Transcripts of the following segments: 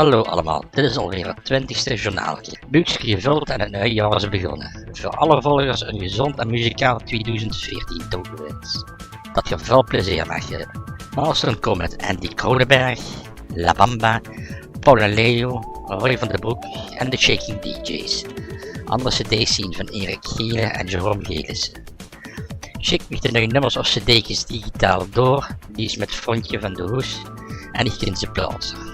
Hallo allemaal, dit is alweer het 20ste journaaltje. Buks gevuld en het nieuwe jaar is begonnen. Voor alle volgers een gezond en muzikaal 2014 toegewens. Dat je veel plezier mag hebben. Masteren komen met Andy Kronenberg, La Bamba, Paul en Leo, Roy van den Broek en de Shaking DJ's. Andere cd's zien van Erik Gele en Jerome Gelissen. Check met de nieuwe nummers of cd's digitaal door, die is met Frontje van de Hoes en ik kunt ze plaatsen.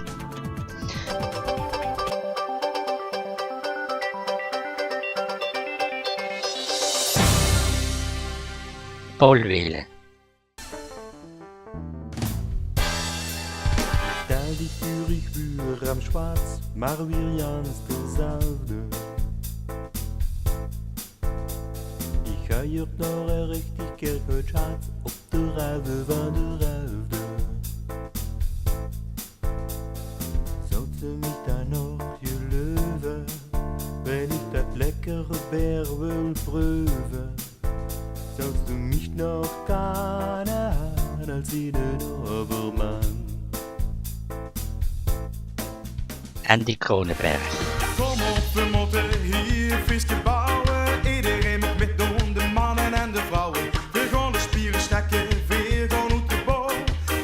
Paul Welen. Da liegt Zürich Bühr am Schwarz, maar weer jans dezelfde. Ich heuert noch ein richtig Kerkhout Schatz op de Ruive van de Ruifde. Zult ze mich da noch gelöwen, wenn ich dat leckere Bär will pröven? Sollst du mich noch gerne an als jeden Obermann? Andy Kronenberg. Kom op, we moeten hier feestje bouwen. Iedereen moet meedoen, de mannen en de vrouwen. We gaan de spieren strekken, weer gaan uit de bol.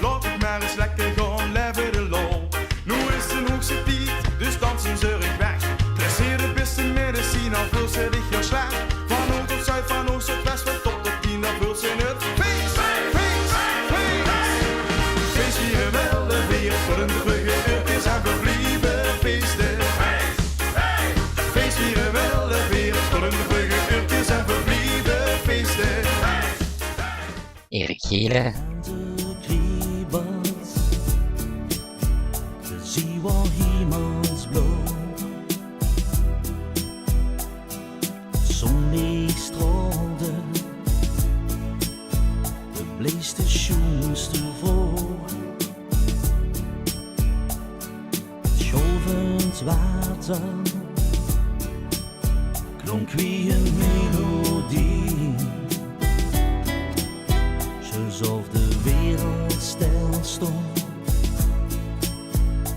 Laat ik maar eens lekker gaan, leven de lol. Nu is een hoogste tijd, dus dansen ze ik weg. Dresseer de beste medicijn, al vul ze dich heel slecht. Van noord tot zuid, van oost tot west, van top tot 10, dan vult ze in het feest. Feest vieren wel de weer, voor een brugge, het is en verblijven feesten. Feest vieren wel de weer, voor een brugge, het is en verblijven feesten. Erik Gele. Ze zie wel hemelsblauw. Zonlicht straalde, de bleeste schoenste voor. Schovend water klonk wie een melodie. Alsof de wereld stil stond,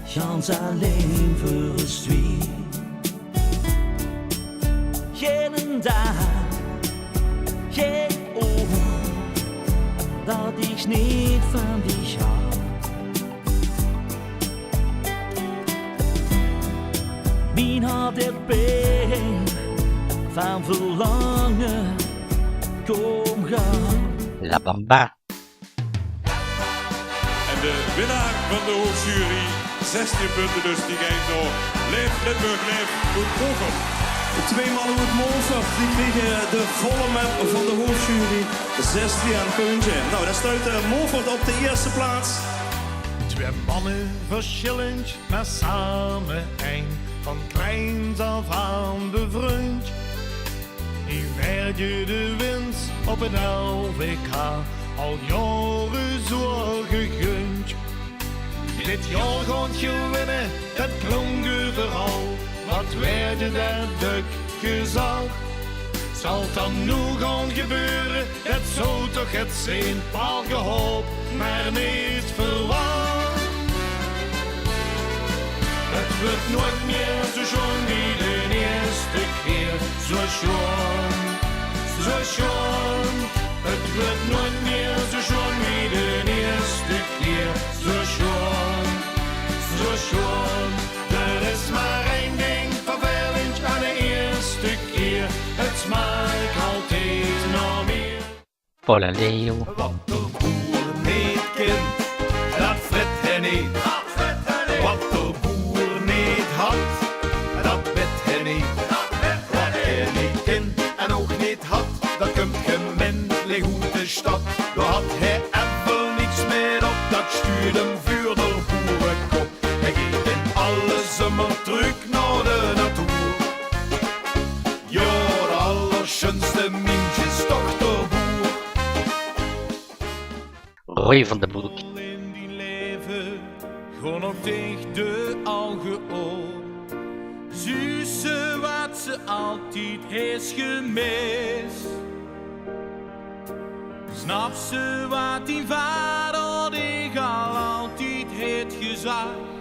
gans alleen voor een zwie. Geen dag, geen oor, dat ik niet van dich hou. Mijn hart heeft pijn van verlangen, kom gaan. La Bamba. En de winnaar van de hoofdjury, 16 punten dus, die gaat door Leef Limburg, Leef Goed Mogen. De twee mannen uit Molshof, die kregen de volle map van de hoofdjury, 16 punten. Nou, daar sluit Molford op de eerste plaats. Twee mannen verschillend, maar samen één. Van kleins af aan bevriend. Ik werd je de winst op het LWK al jaren zo gegund. Dit jaar gaat je winnen, dat klonk overal. Wat werd je daar druk gezag? Zal het dan nu gaan gebeuren? Het zou toch het zijn, paal gehoopt, maar niet verwacht. Het wordt nooit meer zo schoon wie de eerste keer. Zo schoon, zo schoon. Het wordt nooit meer zo schoon wie de eerste keer. Zo schoon, zo schoon. Er is maar één ding vervelend aan de eerste keer. Het smaakt altijd nog meer. Paul en Leo. Wat de boer niet kent, dat vet hij niet. Wat de boer niet had, dat weet hij niet. Wat hij niet kent en ook niet had, dat komt gemeenlijk uit de stad. Daar had hij even niets meer op, dat stuurde hem vuur de boerenkop. Hij ging in alle zomer terug naar de natuur. Ja, de allerschönste mintjes, toch de boer. Roy van den Broek. In die leven, gewoon nog dicht de ogen op. Zussen wat ze altijd heeft gemist. Snap ze wat die vader die al altijd heeft gezegd.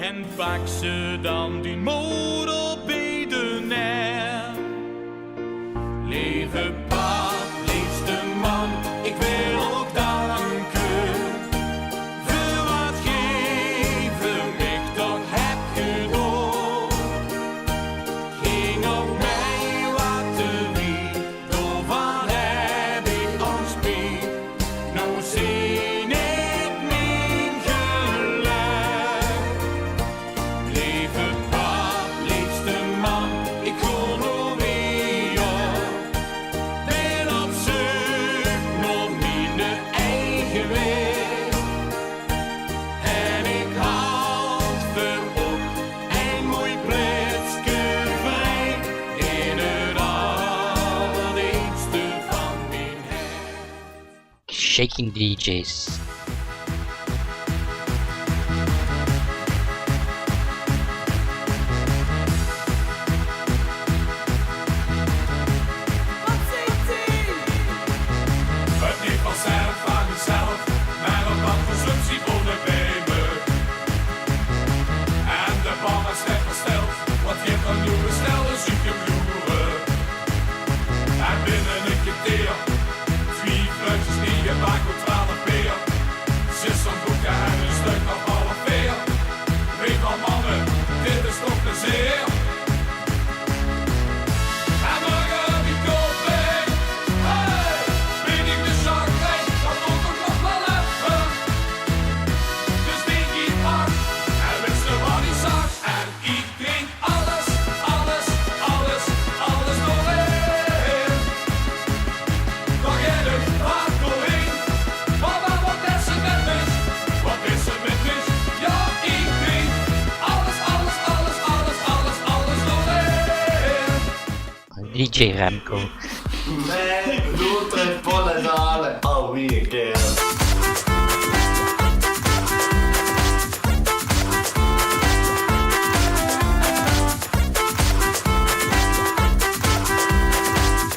En pak ze dan die moeder bij de ner. Lieve pap, liefste man, ik wil ook danken. Voor wat geven ik toch heb gedaan. Ging op mij wat te wie, door van heb ik ons bij. Nou zie ik mijn geluk. Lieve pap, liefste man, ik wil nog weer. Ben op zoek naar mijn eigen weg. En ik houd voor op een mooi plekje vrij. In het allerdiepste van mijn hart. Shaking DJ's. Het niet vanzelf aan mezelf, maar op wat consumptie wonen bij me. En de bal is net versteld, wat geeft een nieuwe snelle zieke bloeren. En binnen een keer, 2 fluitjes die je maakt op 12 peer. 6 zo'n boeken en een stuk op alle veer. Weet wel mannen, dit is toch plezier. En morgen die koppling, hey, ben ik de chagrijn, dat doet ook nog wel even. Dus denk ik pak, en wist er wat hij zag. En ik drink alles, alles, alles, alles doorheen. Nog in het hart doorheen. Mama, wat is er met mis? Wat is er met mis? Ja, ik drink alles, alles, alles, alles, alles, alles doorheen. DJ Remco. Nee, doe het volle zalen. Alweer keer.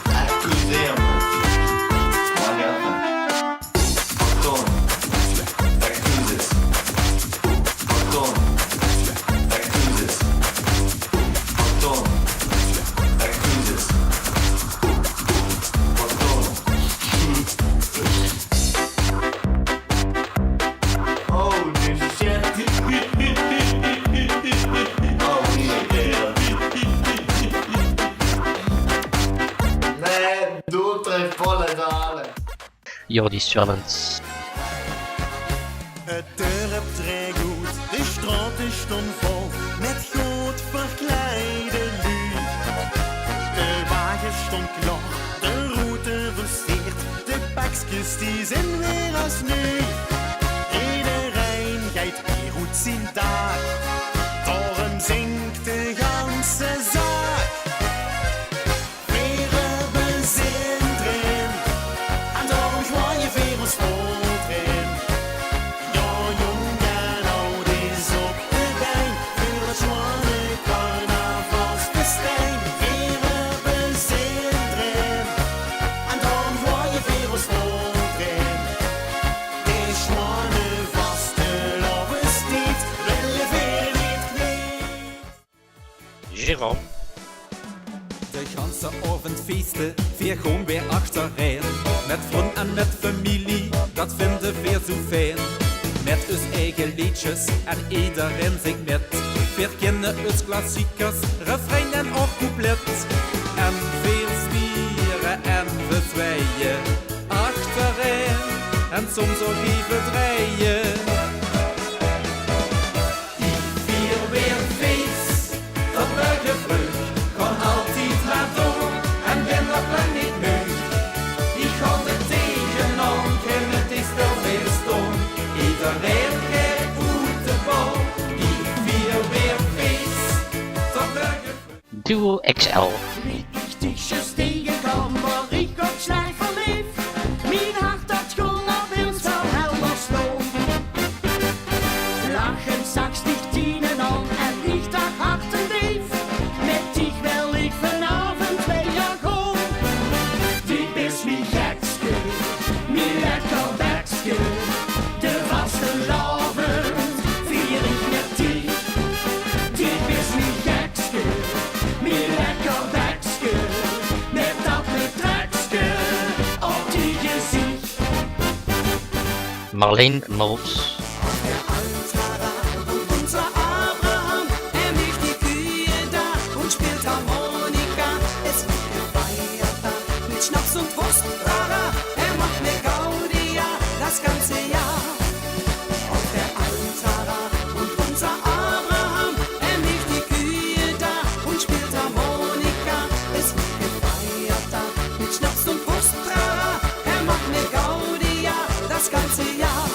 Excuseer me. Manjatten. Pardon. Excuses. Pardon. Excuses. Pardon. Excuses. Pardon. Holy shit. Alweer keer. Nee, doe het volle zalen. Jordi Swellens. Het dorp dreigt goed, de straat is stond vol met goed verkleide lui. De wagen stond klaar, de route versteerd, de pakjes die zijn weer als nu. Iedereen gaat weer goed zien daar, daarom zingt de ganse zaak. Weer hebben zin erin, en daarom gewoon je weer ons vol erin. Ja, jong en oud is op de been, voor het zwakke carnavalsfestijn. Weer hebben zin erin, en daarom gewoon je weer ons vol erin. De zwakke vaste lovenstiet, willen weer niet kwijt. Jérôme. De ganse avond feesten, vier gewoon weer achterin. Met vriend en met familie, dat vinden we zo fijn. Met ons eigen liedjes en iedereen zingt met. Wir kennen ons klassiekers, refrein en ook couplet. En veel spieren en we zwijen achterin. En soms ook even draaien. Die vier weer feest, dat leuke vreugd. Kan altijd maar door en ben nog lang niet moe. Ik kan er tegenaan, en het is wel weer stom. Iedereen geeft goed de bal. Die vier weer feest, dat leuke vreugd. Duo XL. Richtig schön tegenkom, waar ik op slag verlief. Mijn hart dat gewoon op ons al helder stond. Lachen straks dich tienen aan en ligt daar hart en dief. Met dich wil ik vanavond bij jou gaan. Dit is mijn gekske, mijn lekker bekske. De vaste lavend vier ik met dich. Marleen Moos. Unser Abraham, mischt die Kühe da und spielt Harmonika. Es wird gefeiert da mit Schnaps und Wurst. Macht mir Gaudi, ja, das ganze Jahr. Auf der Altara und unser Abraham, mischt die Kühe da und spielt Harmonika. Es wird gefeiert da mit Schnaps und Wurst. Macht mir Gaudi, ja, das ganze Jahr.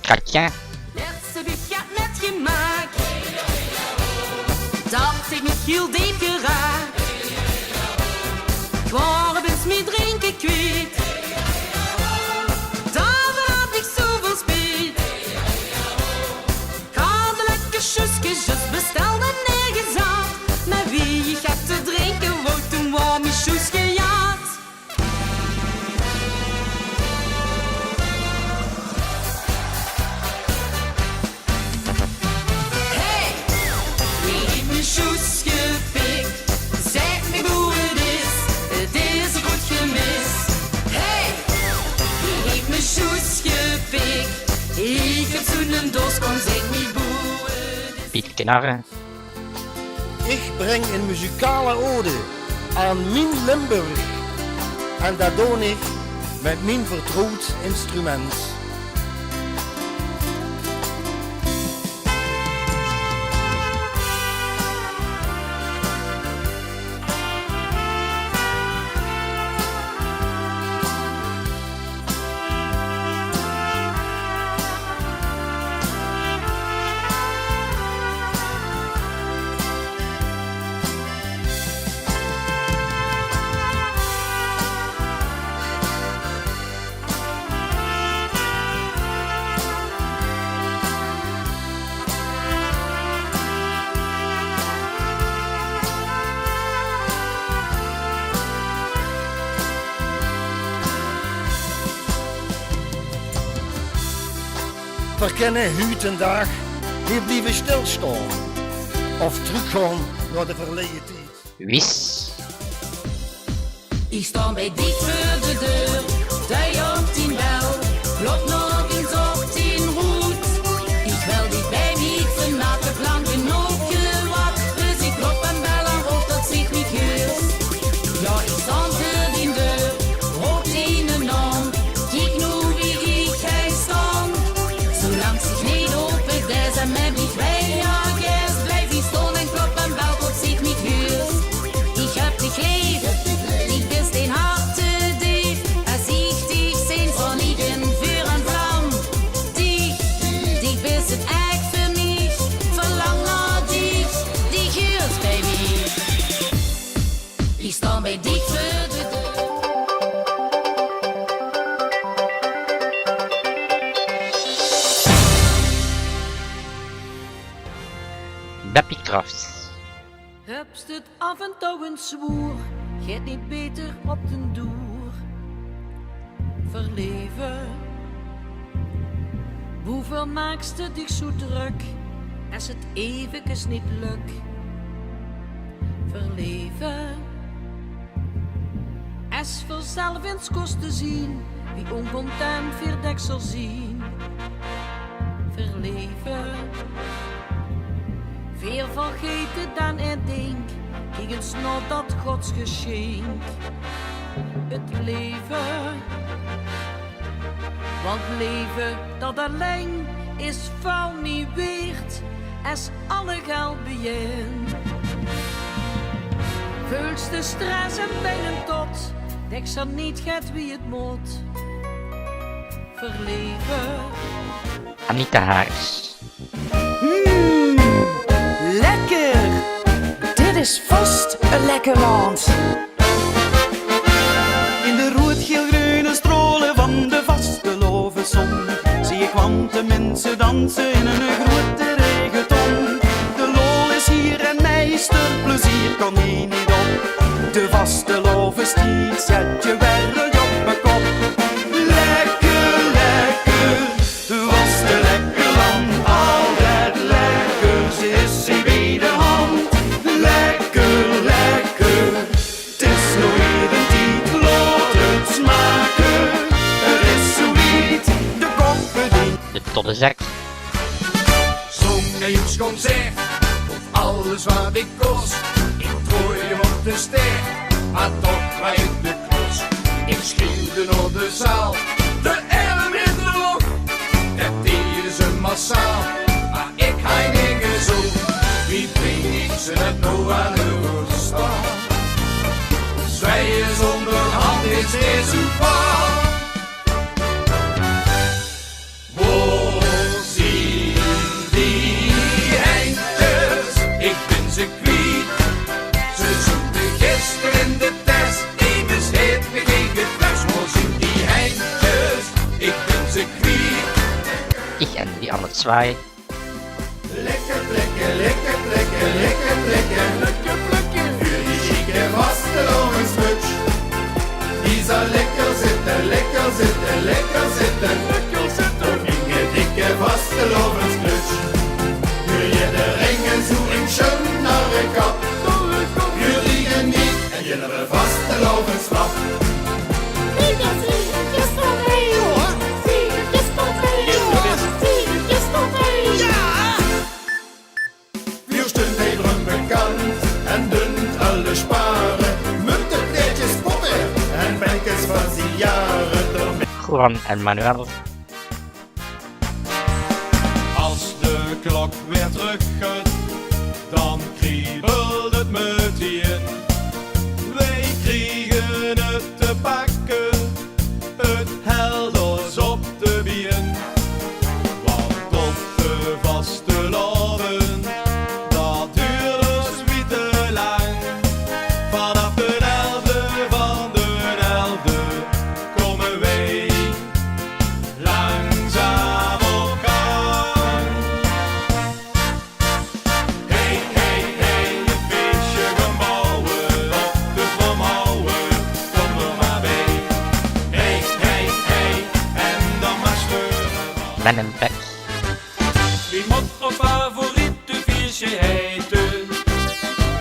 Katja. Jetzt heb ik het net gemaakt, dat ik met heel diep geraakt. Waarom is mijn drinken kwijt? Daarvoor had ik zoveel spijt. Ga de lekker sjoesjes bestellen nergens aan. Maar wie ik heb te drinken wou, toen was mijn sjoes gejaagd. Sjoes gepikt, zeg me hoe het is goed gemist. Hey, wie heeft me sjoes gepikt? Ik heb zo'n een doos, kom zeg me hoe het is. Piet Knarren. Ik breng een muzikale ode aan mijn Limburg. En dat doe ik met mijn vertrouwd instrument. Verkennen huut en dag, die blijven stilstaan. Of teruggaan naar de verleden tijd. Wis. Ik sta bij dik voor de deur, de op 10 bel, klop nog eens op 10 roet. Ik wil die bij niet verlaten, lang genoeg gewacht, dus ik klop en bel en hoop dat zich niet geurt. Ja, ik sta voor die deur, op 10 en dan, kijk nu wie ik hij staan. Zolang zich niet open is en mij niet wegjagen, blijf ik staan en klop en bel tot zich niet geurt. Ik heb dich lief, ik ben den harte dief, als ik dich zijn van ik in vuur en vlam. Dich bist het echt voor mij, verlang naar dich huurt bij mij. Ik sta bij dich voor de deur. Beppie Kraft. Hebst het af en toe een zwoer, gaat niet beter op den doer. Verleven, hoeveel maakst het dich zo druk, als het eventjes niet lukt. Verleven, als vanzelf eens kost te zien, wie oncontent vier deksel zien. Verleven. Veel vergeten dan en denk, kijk eens naar dat godsgeschenk. Het leven, want leven dat alleen is vuil niet weert, als alle geld bijeen. Vulst de stress en bijna tot, denk ze niet gaat wie het moet. Verleven. Anita Haars. Lekker! Dit is vast een lekker land. In de rood-geel-groene strolen van de vasteloven zon zie ik want mensen dansen in een grote regenton. De lol is hier en meesterplezier kan hier niet op. De vasteloven stiet zet je werk op mijn kop. Lekker, lekker, was de lekker land. Altijd lekker, ze is in bij de hand. Lekker, lekker, het is nog even tijd, laat het smaken. Het zak. Zo'n nieuwsconcert, of alles wat ik kost. Ik gooi hem op de ster, maar toch kwijt de klos. Ik schreeuwde naar de zaal, de arm in de lucht. Dat deden ze massaal, maar ik ga niet zo. Wie breng ik ze het nou aan de staan? Zwijgen zonder hand is deze paal. Waar zien die eindjes? Ik ben ze kwijt. Ze zoeken gisteren in de test. Even scheet me tegen fles. Waar zien die eindjes? Ik ben ze kwijt. Ich en die andere zwei. Lekker plekken, lekker plekken, lekker plekken. Lekker plekken. Für die chique Vastelovensmutsch. Die zal lekker zitten, lekker zitten, lekker zitten. Lekker zitten. Auf inge dicke Vastelovensklutsch. Für jede Ringen zu in schönere Kap. Für die geniet en jennere Vastelovensflap. Wir stehen drum bekannt en doen alle sparen. Muntenpleetjes poppen en benkers van die jaren. Juan en Manuel. Als de klok weer teruggaat, dan kriebelt het meteen. Wij kriegen het te pakken, het helders op de been. Want op de vaste loven, dat duurt dus niet te lang. Vanaf de 11e van de 11e komen wij langzaam op gang. Hey, hey, hey, een feestje gaan bouwen op de Vlamouwen, kom er maar bij. Hey, hey, hey, en dan maar scheuren. Men en Beck. Wie moet ons favoriete feestje heten?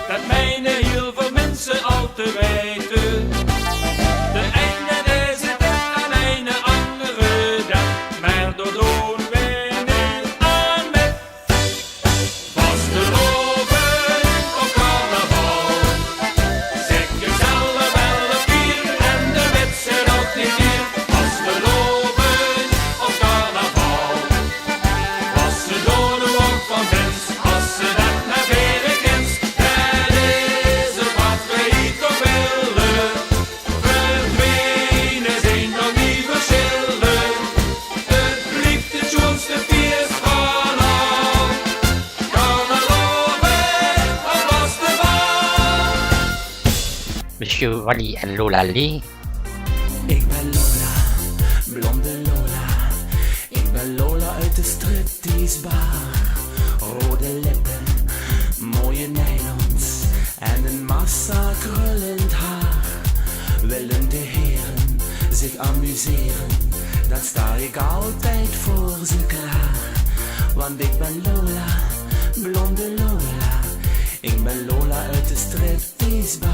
Dat mijnen heel veel mensen al te weten. De ene is het en een andere dat, maar door doen wij niet aan met. Vasteloven op carnaval, zeg je zelf wel de vier en de wet zit ook niet hier. Vasteloven op carnaval, was ze door de wond van Vens, als ze dat naar veren kent. Dat is het wat wij toch willen, verdwenen zijn nog niet verschillen. Het blijft het schoonste feest van al, carnaloven op Vasteval. Monsieur Wally en Lola Lee. Ik ben Lola, blonde Lola. Ik ben Lola uit de stripteasebar. Rode lippen, mooie nylons en een massa krullend haar. Willen de heren zich amuseren, dan sta ik altijd voor ze klaar. Want ik ben Lola, blonde Lola. Ik ben Lola uit de stripteasebar.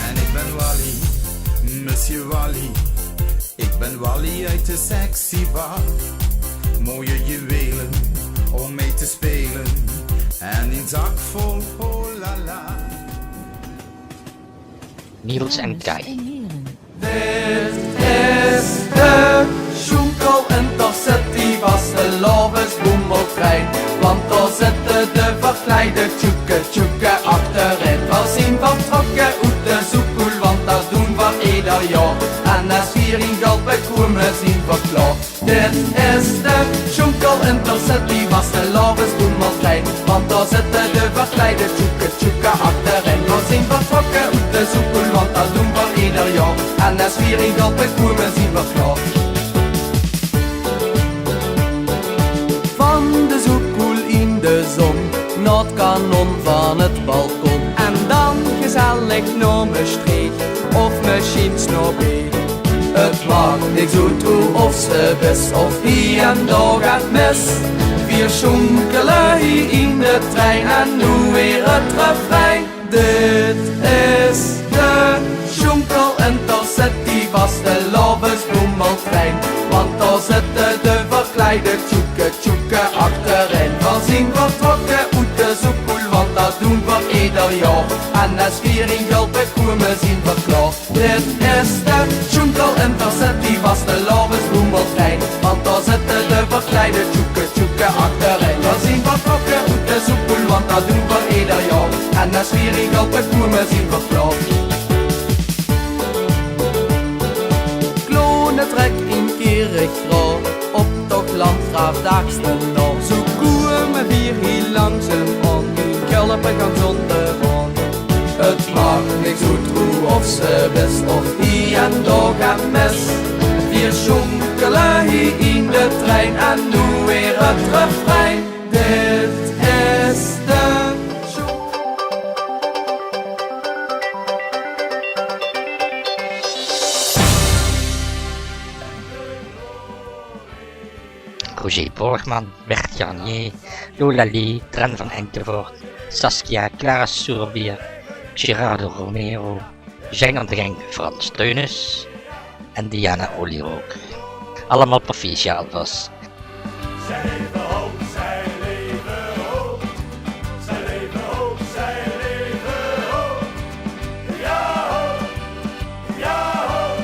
En ik ben Wally, Monsieur Wally. Ik ben Wally uit de sexy bar. Mooie juwelen om mee te spelen. En een zak vol oh la la. Niels en Kai. Dit is de Schoenkel en daar zit die vastelovensboom op vrij. Want daar zitten de verkleide tjoeke achterin. We zien vertrokken uit de zoekkoel, want dat doen we ieder jaar. En als vier in geld bekomen zien verklaard. Dit is de Schoenkel en daar zit die vastelovensboom op vrij. Want daar zitten de verkleide tjoeke achterin. We zien vertrokken uit de zoekkoel, want dat doen we ieder jaar. En als vier in geld bekomen zien verklaard. Van de zoekkoel in de zon, naar het kanon van het balkon. En dan gezellig naar mijn streek, of misschien naar bed. Het maakt niks uit hoe of ze best, of hier en daar gaat mis. Wir schonkelen hier in de trein en nu weer het refrein. Dit is de schonkel en daar zit die vaste lovensbloemeltrein. Want daar zitten de verkleide tjoeke achterin. We zien vertrokken uit de zoekpoel, want dat doen we ieder jaar. En als viering geld bekomen zien we klaar. Dit is de schonkel en daar zit die vaste lovensbloemeltrein. Want daar zitten de verkleide tjoeke achterin. We zien vertrokken uit de zoekpoel, want dat doen we ieder jaar. En als viering geld bekomen zien we klaar. Trek in Kirchroh, op toch Landgraaf Daagsten nog. Zo komen we hier langzaam aan, kelpen gaan zonder aan. Het maakt niks uit hoe of ze best, of hier en daar gaan mis. Wir schonkelen hier in de trein en nu weer het refrein. Dit is de Roger Borgman, Bert Garnier, Lola Lee, Dren van Enkevoort, Saskia, Clara Soerbier, Gerardo Romero, Jean de Genk, Frans Teunis en Diana Olierook. Allemaal proficiat was. Zij leven hoog, zij leven hoog. Zij leven hoog, zij leven hoog. Ja hoog, ja hoog.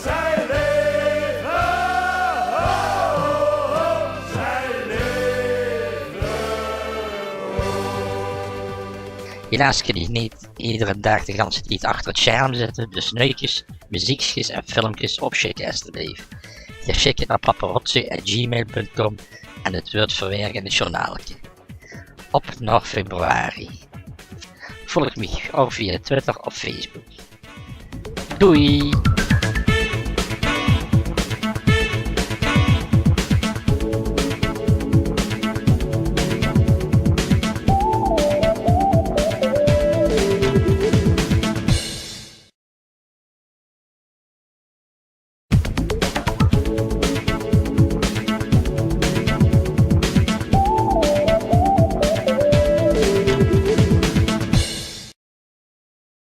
Zij leven hoog, zij leven hoog. Helaas kun je niet iedere dag de ganse tijd achter het scherm zitten, dus neutjes, muziekjes en filmpjes opschikken alsjeblieft. Je schikt het naar paparazzi@gmail.com en het wordt verwerkt in het journaaltje. Op naar februari. Volg me ook via Twitter of Facebook. Doei!